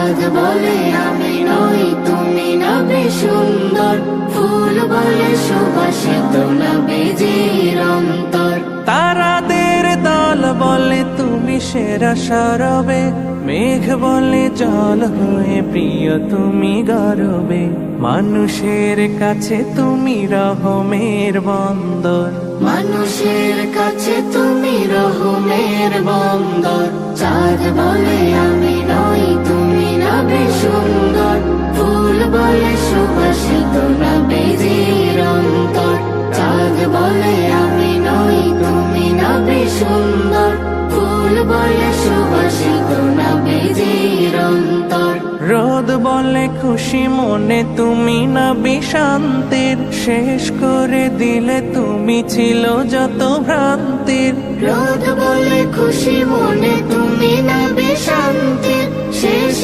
চাঁদ বলে আমি নই তুমি নবী সুন্দর, ফুল বলে সুবাসিত নবীজির অন্তর। তারাদের দল বলে তুমি সেরা সরবে, মেঘ বলে জল হয়ে প্রিয় তুমি গরবে। মানুষের কাছে তুমি রহমের বন্দর, মানুষের কাছে তুমি রহমের বন্দর। চাঁদ বলে আমি নই তুমি নবী সুন্দর, ফুল বলে সুবাসিত নবীজির অন্তর। চাঁদ বলে আমি নই তুমি নবী সুন্দর, ফুল বলে সুবাসিত নবীজির অন্তর। রোদ বলে খুশি মনে তুমি নবী শান্তির, শেষ করে দিলে তুমি ছিল যত ভ্রান্তির। রোদ বলে খুশি মনে তুমি নবী শান্তির, শেষ